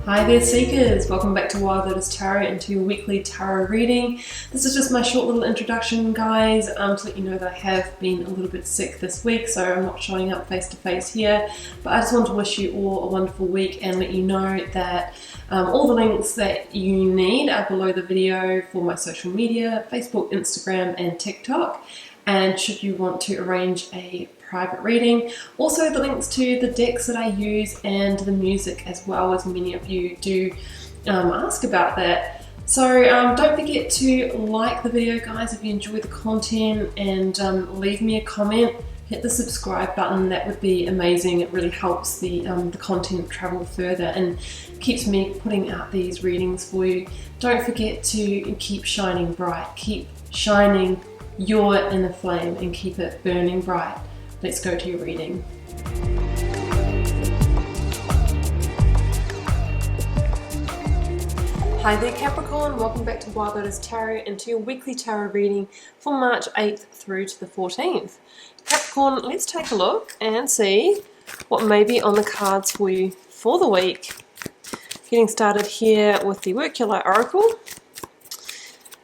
Hi there Seekers, welcome back to Wild Lotus Tarot and to your weekly tarot reading. This is just my short little introduction guys, to let you know that I have been a little bit sick this week, so I'm not showing up face to face here, but I just want to wish you all a wonderful week and let you know that all the links that you need are below the video for my social media, Facebook, Instagram and TikTok. And should you want to arrange a private reading, also the links to the decks that I use and the music as well, as many of you do ask about that. So don't forget to like the video guys if you enjoy the content, and leave me a comment, hit the subscribe button, that would be amazing. It really helps the content travel further and keeps me putting out these readings for you. Don't forget to keep shining bright, keep shining your inner flame and keep it burning bright. Let's go to your reading. Hi there Capricorn, welcome back to Wild Lotus Tarot and to your weekly tarot reading for March 8th through to the 14th. Capricorn, let's take a look and see what may be on the cards for you for the week. Getting started here with the Work Your Light Oracle.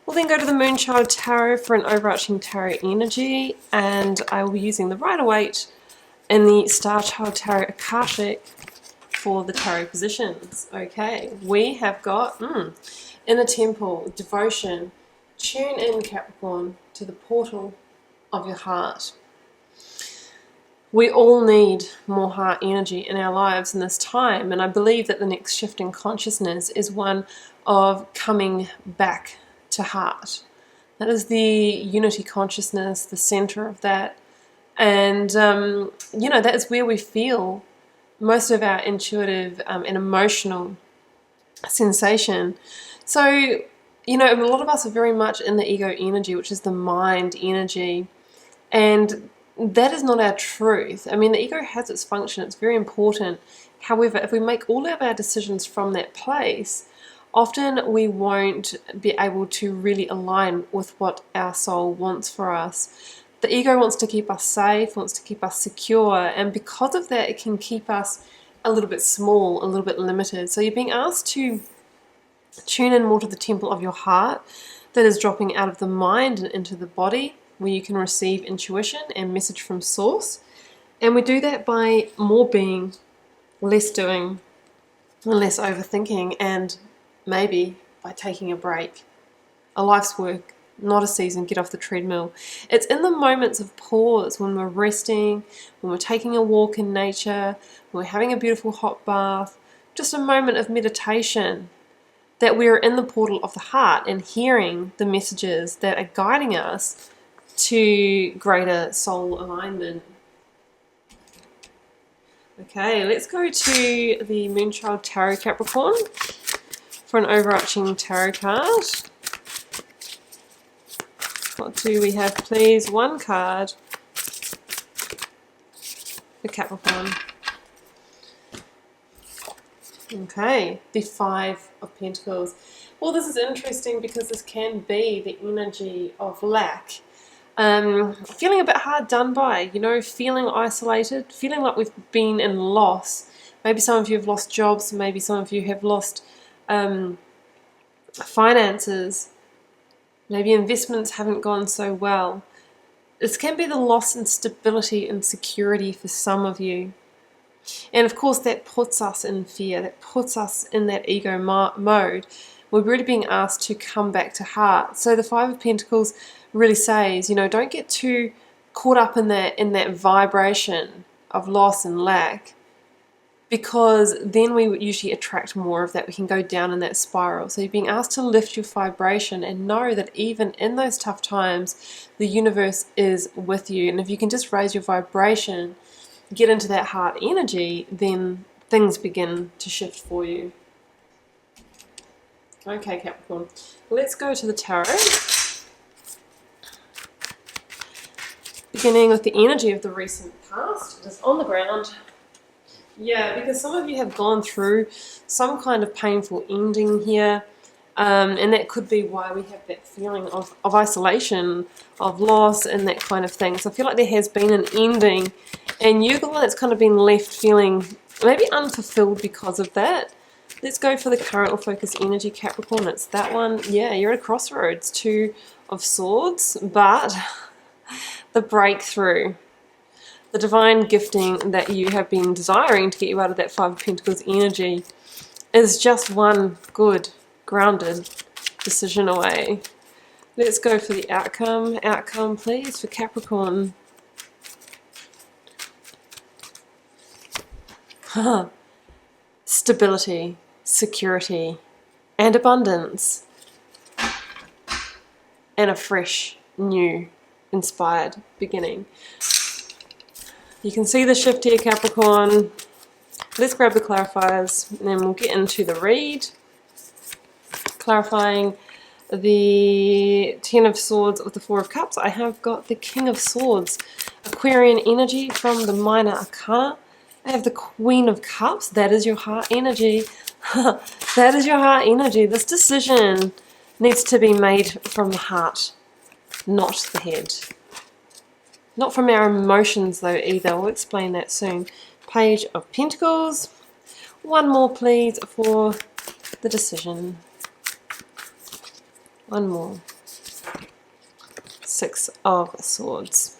We'll then go to the Moonchild Tarot for an overarching tarot energy, and I will be using the Rider-Waite and the Star Child Tarot Akashic for the tarot positions. Okay, we have got Inner Temple, Devotion. Tune in, Capricorn, to the portal of your heart. We all need more heart energy in our lives in this time, and I believe that the next shift in consciousness is one of coming back to heart. That is the unity consciousness, the center of that, and you know, that is where we feel most of our intuitive and emotional sensation. So you know, a lot of us are very much in the ego energy, which is the mind energy, and that is not our truth. I mean, the ego has its function, it's very important. However, if we make all of our decisions from that place, often we won't be able to really align with what our soul wants for us. The ego wants to keep us safe, wants to keep us secure, and because of that it can keep us a little bit small, a little bit limited. So you're being asked to tune in more to the temple of your heart that is dropping out of the mind and into the body, where you can receive intuition and message from source. And we do that by more being, less doing, and less overthinking, and maybe by taking a break. A life's work, not a season. Get off the treadmill. It's in the moments of pause, when we're resting, when we're taking a walk in nature, when we're having a beautiful hot bath, just a moment of meditation, that we're in the portal of the heart and hearing the messages that are guiding us to greater soul alignment. Okay, let's go to the Moonchild Tarot, Capricorn, for an overarching tarot card. What do we have, please? One card for Capricorn. Okay, the Five of Pentacles. Well, this is interesting because this can be the energy of lack. Feeling a bit hard done by, you know, feeling isolated, feeling like we've been in loss. Maybe some of you have lost jobs, maybe some of you have lost finances, maybe investments haven't gone so well. This can be the loss in stability and security for some of you. And of course that puts us in fear, that puts us in that ego mode. We're really being asked to come back to heart. So the Five of Pentacles really says, you know, don't get too caught up in that vibration of loss and lack, because then we would usually attract more of that. We can go down in that spiral. So you're being asked to lift your vibration and know that even in those tough times, the universe is with you. And if you can just raise your vibration, get into that heart energy, then things begin to shift for you. Okay, Capricorn, let's go to the tarot. Beginning with the energy of the recent past. It is on the ground. Yeah, because some of you have gone through some kind of painful ending here, and that could be why we have that feeling of isolation, of loss, and that kind of thing. So I feel like there has been an ending, and you're the one that's kind of been left feeling maybe unfulfilled because of that. Let's go for the current or focus energy, Capricorn. It's that one. Yeah, you're at a crossroads. Two of Swords, but the breakthrough, the divine gifting that you have been desiring to get you out of that Five of Pentacles energy is just one good, grounded decision away. Let's go for the outcome. Outcome, please, for Capricorn. Stability, security, and abundance. And a fresh, new, inspired beginning. You can see the shift here, Capricorn. Let's grab the clarifiers and then we'll get into the read. Clarifying the Ten of Swords with the Four of Cups. I have got the King of Swords, Aquarian energy from the Minor Arcana. I have the Queen of Cups. That is your heart energy. That is your heart energy. This decision needs to be made from the heart, not the head. Not from our emotions though either. We'll explain that soon. Page of Pentacles. One more please for the decision. One more. Six of Swords.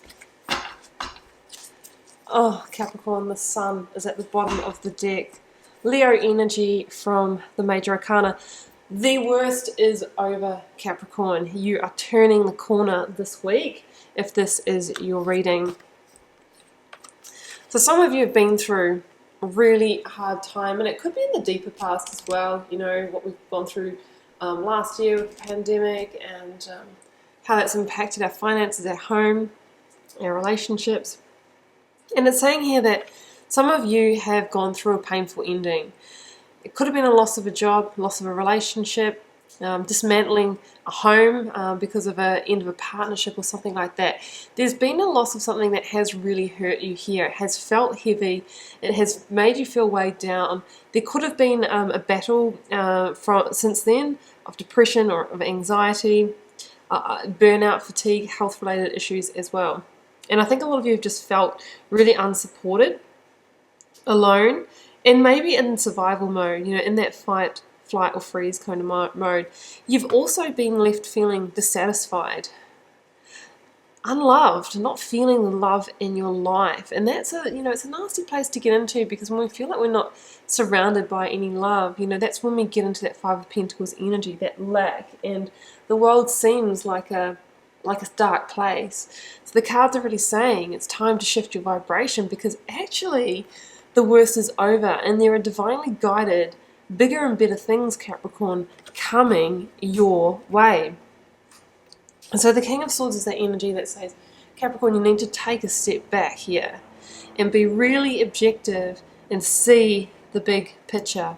Oh, Capricorn, the Sun is at the bottom of the deck. Leo energy from the Major Arcana. The worst is over, Capricorn. You are turning the corner this week if this is your reading. So some of you have been through a really hard time, and it could be in the deeper past as well. You know, what we've gone through last year with the pandemic and how that's impacted our finances, our home, our relationships. And it's saying here that some of you have gone through a painful ending. It could have been a loss of a job, loss of a relationship, dismantling a home because of an end of a partnership or something like that. There's been a loss of something that has really hurt you here. It has felt heavy. It has made you feel weighed down. There could have been a battle since then of depression or of anxiety, burnout, fatigue, health-related issues as well. And I think a lot of you have just felt really unsupported, alone, and maybe in survival mode, you know, in that fight, flight or freeze kind of mode. You've also been left feeling dissatisfied, unloved, not feeling the love in your life. And that's it's a nasty place to get into, because when we feel like we're not surrounded by any love, that's when we get into that Five of Pentacles energy, that lack, and the world seems like a dark place. So the cards are really saying it's time to shift your vibration, because actually the worst is over and there are divinely guided bigger and better things, Capricorn, coming your way. And so the King of Swords is that energy that says, Capricorn, you need to take a step back here and be really objective and see the big picture.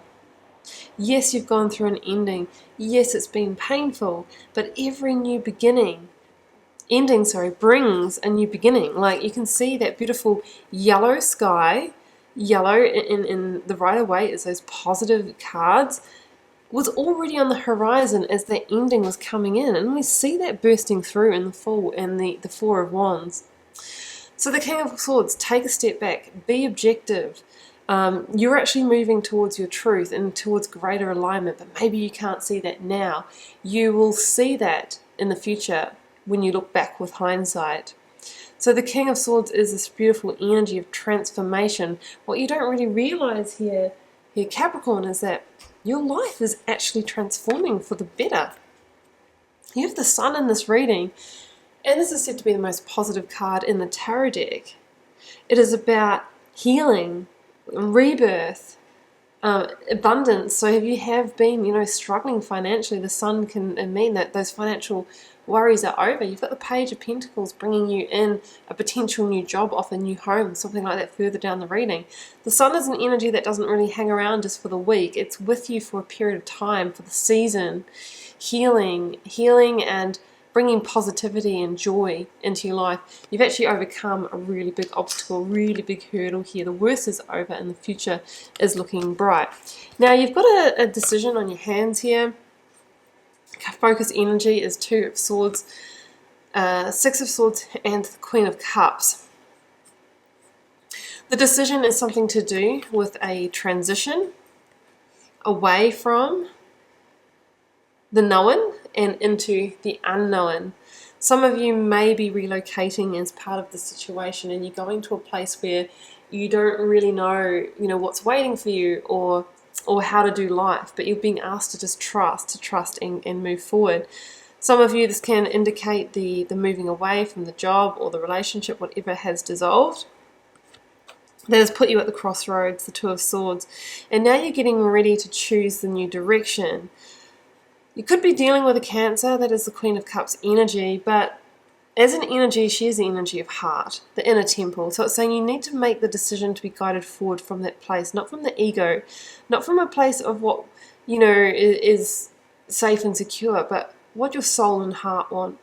Yes, you've gone through an ending. Yes, it's been painful, but every new ending brings a new beginning. Like, you can see that beautiful yellow sky, yellow in the right away is those positive cards, was already on the horizon as that ending was coming in, and we see that bursting through in the Fool and the Four of Wands. So the King of Swords, take a step back, be objective. You're actually moving towards your truth and towards greater alignment, but maybe you can't see that now. You will see that in the future when you look back with hindsight. So the King of Swords is this beautiful energy of transformation. What you don't really realize here Capricorn, is that your life is actually transforming for the better. You have the Sun in this reading, and this is said to be the most positive card in the tarot deck. It is about healing, rebirth, abundance. So if you have been, struggling financially, the Sun can mean that those financial worries are over. You've got the Page of Pentacles bringing you in a potential new job offer, new home, something like that further down the reading. The Sun is an energy that doesn't really hang around just for the week. It's with you for a period of time, for the season, healing and bringing positivity and joy into your life. You've actually overcome a really big obstacle, really big hurdle here. The worst is over and the future is looking bright. Now you've got a decision on your hands here. Focus energy is Two of Swords, Six of Swords, and the Queen of Cups. The decision is something to do with a transition, away from the known and into the unknown. Some of you may be relocating as part of the situation, and you're going to a place where you don't really know, what's waiting for you or how to do life, but you're being asked to just trust and move forward. Some of you, this can indicate the moving away from the job or the relationship, whatever has dissolved. That has put you at the crossroads, the Two of Swords, and now you're getting ready to choose the new direction. You could be dealing with a Cancer, that is the Queen of Cups energy, but as an energy, she is the energy of heart, the inner temple. So it's saying you need to make the decision to be guided forward from that place, not from the ego, not from a place of what, is safe and secure, but what your soul and heart want.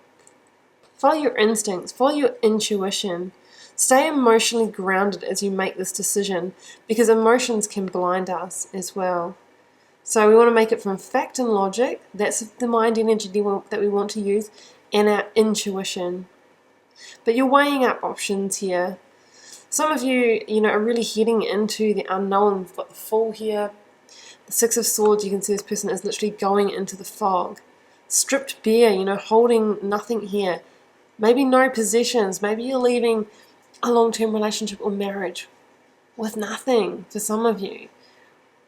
Follow your instincts, follow your intuition. Stay emotionally grounded as you make this decision, because emotions can blind us as well. So we want to make it from fact and logic, that's the mind energy that we want to use, and our intuition. But you're weighing up options here. Some of you, are really heading into the unknown. We've got the Fool here. The Six of Swords, you can see this person is literally going into the fog. Stripped bare, holding nothing here. Maybe no possessions. Maybe you're leaving a long-term relationship or marriage with nothing for some of you.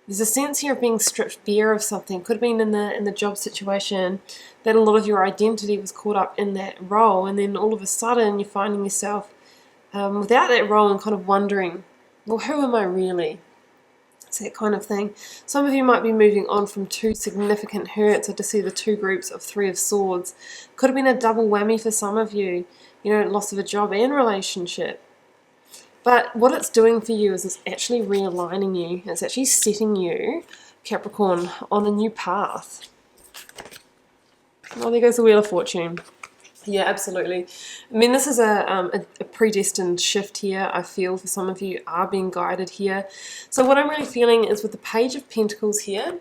There's a sense here of being stripped bare of something. Could have been in the job situation that a lot of your identity was caught up in that role, and then all of a sudden you're finding yourself without that role and kind of wondering, well, who am I really? It's that kind of thing. Some of you might be moving on from two significant hurts. I just see the two groups of Three of Swords. Could have been a double whammy for some of you, loss of a job and relationship. But what it's doing for you is it's actually realigning you. It's actually setting you, Capricorn, on a new path. Oh, there goes the Wheel of Fortune. Yeah, absolutely. I mean, this is a predestined shift here, I feel, for some of you are being guided here. So what I'm really feeling is with the Page of Pentacles here,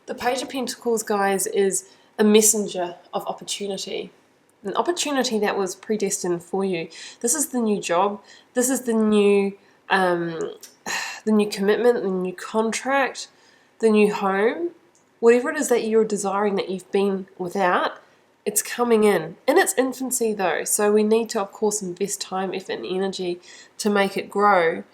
the Page of Pentacles, guys, is a messenger of opportunity. An opportunity that was predestined for you. This is the new job. This is the new commitment, the new contract, the new home. Whatever it is that you're desiring that you've been without, it's coming in its infancy though. So we need to, of course, invest time, effort, and energy to make it grow.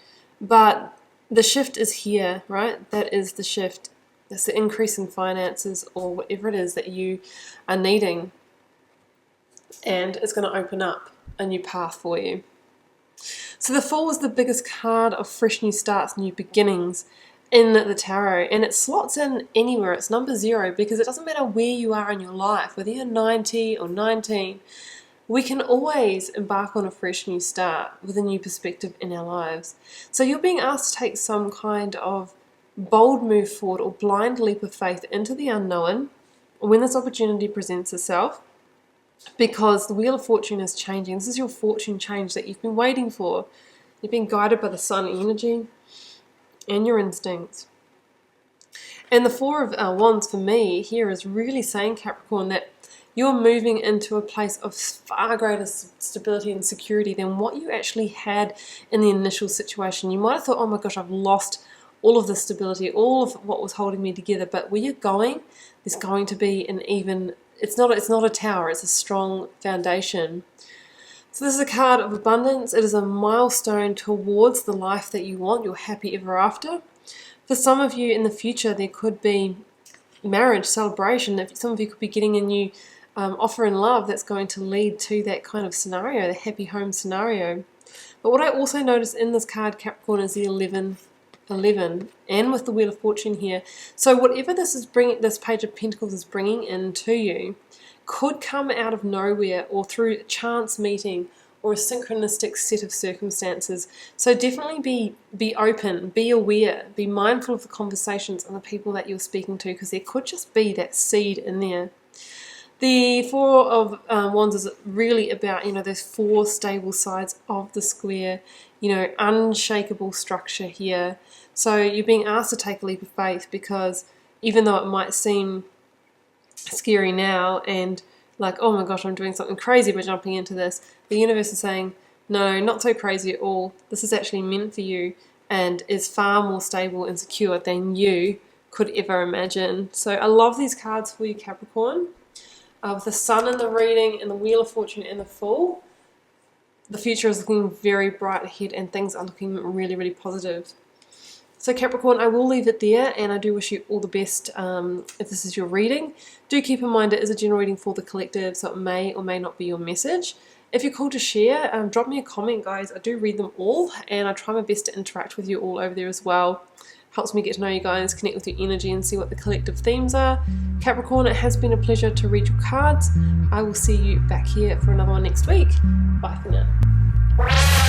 But the shift is here, right? That is the shift. That's the increase in finances or whatever it is that you are needing. And it's going to open up a new path for you. So the Fool is the biggest card of fresh new starts, new beginnings in the tarot, and it slots in anywhere. It's number 0 because it doesn't matter where you are in your life, whether you're 90 or 19, we can always embark on a fresh new start with a new perspective in our lives. So you're being asked to take some kind of bold move forward or blind leap of faith into the unknown when this opportunity presents itself. Because the Wheel of Fortune is changing. This is your fortune change that you've been waiting for. You've been guided by the Sun energy and your instincts. And the Four of Wands for me here is really saying, Capricorn, that you're moving into a place of far greater stability and security than what you actually had in the initial situation. You might have thought, oh my gosh, I've lost all of the stability, all of what was holding me together. But where you're going, there's going to be an even... It's not a tower, it's a strong foundation. So this is a card of abundance. It is a milestone towards the life that you want, your happy ever after. For some of you in the future, there could be marriage, celebration. Some of you could be getting a new offer in love that's going to lead to that kind of scenario, the happy home scenario. But what I also notice in this card, Capricorn, is the 11, and with the Wheel of Fortune here. So whatever this Page of Pentacles is bringing into you could come out of nowhere or through a chance meeting or a synchronistic set of circumstances. So definitely be open, be aware, be mindful of the conversations and the people that you're speaking to, because there could just be that seed in there. The Four of Wands is really about, those 4 stable sides of the square, unshakable structure here. So you're being asked to take a leap of faith, because even though it might seem scary now and like, oh my gosh, I'm doing something crazy by jumping into this, the universe is saying, no, not so crazy at all. This is actually meant for you and is far more stable and secure than you could ever imagine. So I love these cards for you, Capricorn. With the Sun in the reading and the Wheel of Fortune and the Fool, the future is looking very bright ahead and things are looking really, really positive. So Capricorn, I will leave it there, and I do wish you all the best if this is your reading. Do keep in mind it is a general reading for the collective, so it may or may not be your message. If you're called to share, drop me a comment, guys. I do read them all, and I try my best to interact with you all over there as well. Helps me get to know you guys, connect with your energy, and see what the collective themes are. Capricorn, it has been a pleasure to read your cards. I will see you back here for another one next week. Bye for now.